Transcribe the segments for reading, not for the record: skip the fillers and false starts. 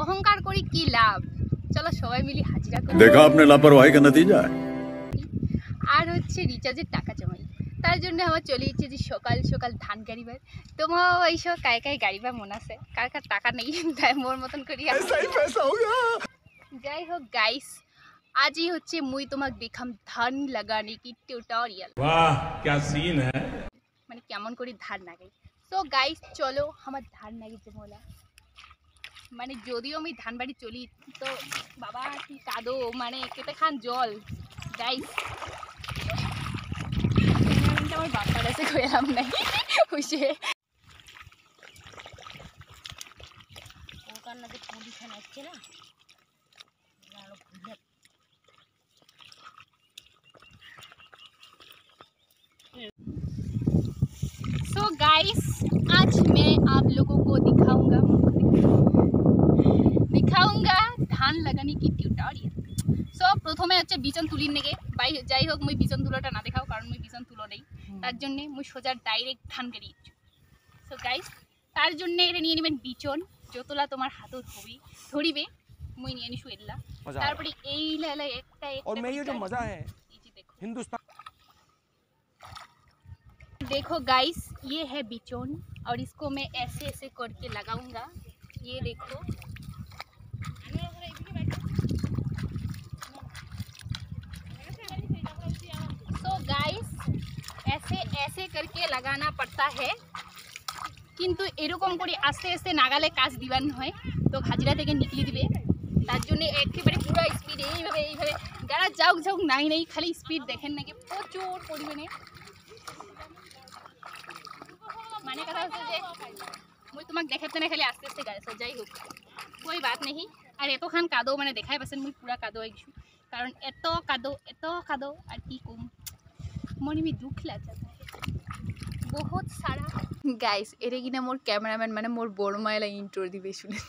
অহংকার করি কি লাভ, চলো সবাই মিলে হাজিরা করি। देखा आपने लापरवाही का नतीजा है। আর হচ্ছে রিচার্জের টাকা জমাই, তার জন্য আমার চলে যাচ্ছে যে সকাল সকাল ধান গাড়িবার। তোমার এইসব কায় কায় গাড়িবার মন আছে, কার কার টাকা নেই তাই মোর মতন করি। যাই হোক গাইস, আজই হচ্ছে মুই তোমাক দেখাম ধান লাগানে কি টিউটোরিয়াল। वाह क्या सीन है। মানে কেমন করে ধান লাগাই। সো গাইস চলো আমার ধান লাগিয়েছে মোলা। মানে যদিও আমি ধান বাড়ি চলি তো বাবা কি কাদো, মানে কেটে খান জল গাইস। আমার বাপার আছে কইলাম নাই বুঝে ওখান না পুলিশ আসছে না। सो गाइस आज मैं आप लोगों को दिखाऊंगा ধান লাগানি কি টিউটোরিয়াল। সো প্রথমে হচ্ছে বিচন তুলি নেগে বাই, যাই হোক মুই বিচন তুলোটা না দেখাও কারণ মুই বিচন তুলো নেই, তার জন্য মুই সোজা ডাইরেক্ট ধান গাড়ি। সো গাইস তার জন্য এটা নিয়ে নেবেন বিচন, যতলা তোমার হাতত হবি ধরিবে মুই নিয়ে নিছু এলা। তারপরে এই লালা একটা और मैं ये जो मजा है দেখো हिंदुस्तान। देखो गाइस ये है बिचौन और इसको मैं ऐसे ऐसे करके लगाऊंगा। ये देखो तो गाइस ऐसे ऐसे करके लगाना पड़ता है, কিন্তু এরকম করে আস্তে আস্তে নাগালে কাজ দিবার হয় তো হাজিরা থেকে নিকলি দিবে, তার জন্য একেবারে পুরো স্পিড এইভাবে এইভাবে যারা যাওক যাওক নাই নাই খালি স্পিড দেখেন নাকি প্রচুর পরিমাণে। মানে কথা হচ্ছে যে মুই তোমাক দেখাতে না খালি আস্তে আস্তে গাইছো। যাই হোক কই বাত নেই। আর এতখান কাদো মানে দেখাই পাচ্ছেন মুই পুরা কাদো হয়ে গেছো, কারণ এত কাদো আর কি কম মনে দুঃখ লাগছে বহুত সারা। গাইস এরে কিনা মোর ক্যামেরাম্যান মানে মোর বড় মায়েলা ইন্ট্রো দিবে শুনে।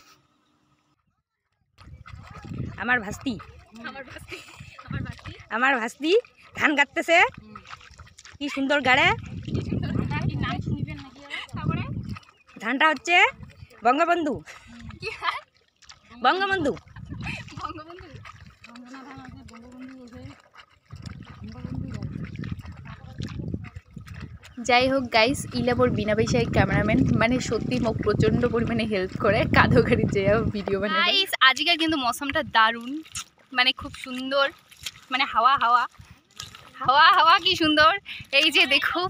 আমার ভাস্তি ধান কাটতেছে, কি সুন্দর গাড়ে। ধানটা হচ্ছে বঙ্গবন্ধু। যাই হোক গাইস ইলা মোর বিনা পয়সায় ক্যামেরাম্যান, মানে সত্যি মোক প্রচণ্ড পরিমাণে হেল্প করে কাদো গাড়ি যে ভিডিও বানাই। গাইস আজকের কিন্তু মৌসুমটা দারুণ, মানে খুব সুন্দর, মানে হাওয়া হাওয়া হাওয়া হাওয়া কি সুন্দর। এই যে দেখো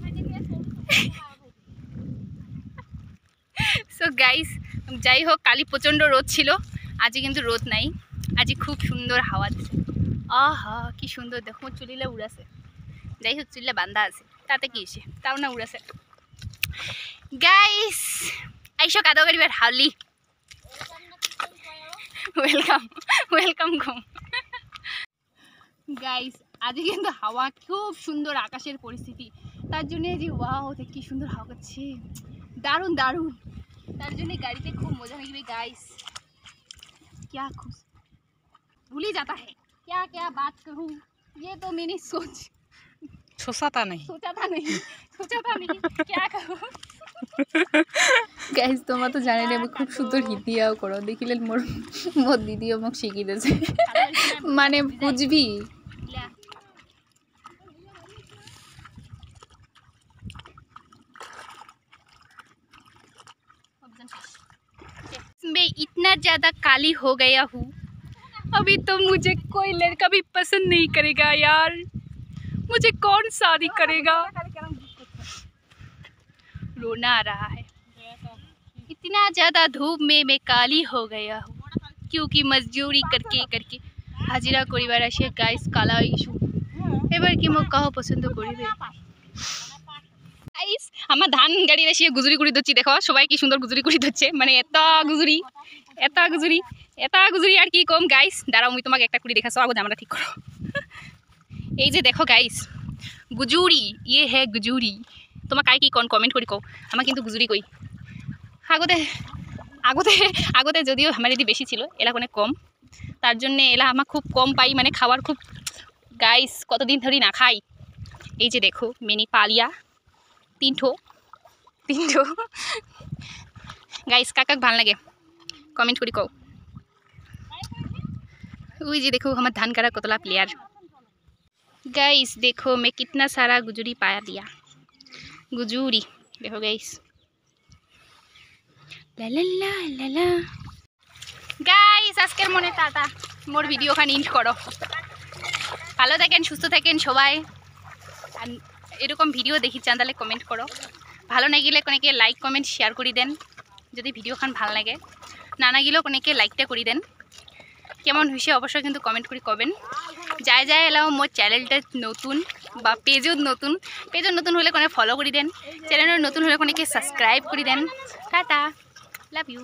সো গাইস যাই হোক কালি প্রচণ্ড রোদ ছিল, আজকে কিন্তু রোদ নাই, আজকে খুব সুন্দর হাওয়া দিচ্ছে। আহা কি সুন্দর দেখো চুলিলা উড়াছে। যাই হোক চুলিলা বান্ধা আছে তাতে কি হয়েছে, তাও না উড়াছে। গাইস আইসো কাদো গাড়িবার হাউলি ওয়েলকাম ঘুম। গাইস আজকে কিন্তু হাওয়া খুব সুন্দর, আকাশের পরিস্থিতি তার জন্য যে ওয়াও কি সুন্দর হাওয়া করছে, দারুণ দারুণ। তার জন্য গাড়িতে খুব মজা লাগবে गाइस। क्या खुश भूल ही जाता है, क्या क्या बात करूं, ये तो मैंने सोचा था नहीं क्या करूं। गाइस তোমরা তো জানেন আমি খুব সুন্দর হিন্দিয়াও করো, দেখিলে মোর দিদিও মোক শিখিয়ে দিয়েছে মানে বুঝবি। मैं इतना ज़्यादा काली हो गया हूँ, अभी तो मुझे कोई लड़का भी पसंद नहीं करेगा यार, मुझे कौन शादी करेगा। रोना आ रहा है, इतना ज़्यादा धूप में मैं काली हो गया हूँ क्योंकि मजदूरी करके करके हाजिरा करिबार आसे गाइस काला হয়ে গেছো। এবার কি মোক কাহ পছন্দ করিবে। গাইস আমার ধান গাড়ি এসে গুজরি কুড়ি ধরছি, দেখো সবাই কি সুন্দর গুজরি কুড়ি ধরছে, মানে এত গুজরি আর কি কম। গাইস দাঁড়াও মুই তোমাকে একটা কুড়ি দেখাছো, আগে জামাটা ঠিক করো। এই যে দেখো গাইস গুজুরি, ইয়ে হে গুজুরি। তোমার কাই কি কোন কমেন্ট করি কও, আমার কিন্তু গুজুরি কই। আগতে যদিও আমার দিদি বেশি ছিল, এলা অনেক কম, তার জন্য এলা আমার খুব কম পাই, মানে খাবার খুব। গাইস কতদিন ধরে না খাই। এই যে দেখো মিনি পালিয়া তিনঠো গাইস কাকাক ভাল লাগে কমেন্ট করি কও। वही जी देखो हमारा धान करा कोतला प्लेयर। गाइस देखो मैं कितना सारा गुजरी पाया दिया, गुजूरी देखो गाइस। ला ला ला ला ला গাইস আজকের মনে টাটা, মোর ভিডিওখান ইন্ড করো। ভালো থাকেন, সুস্থ থাকেন সবাই। আর এরকম ভিডিও দেখি চান তাহলে কমেন্ট করো, ভালো নাগিলে কোনেকে লাইক কমেন্ট শেয়ার করে দেন যদি ভিডিওখান ভাল লাগে, না নাগিলেও কোনেকে লাইকটা করে দেন। কেমন হয়েছে অবশ্যই কিন্তু কমেন্ট করে কবেন। যায় যায় এলাও মোর চ্যানেলটা নতুন বা পেজত নতুন হলে কোনে ফলো করে দেন, চ্যানেলের নতুন হলে কোনেকে সাবস্ক্রাইব করে দেন। Tata, love you.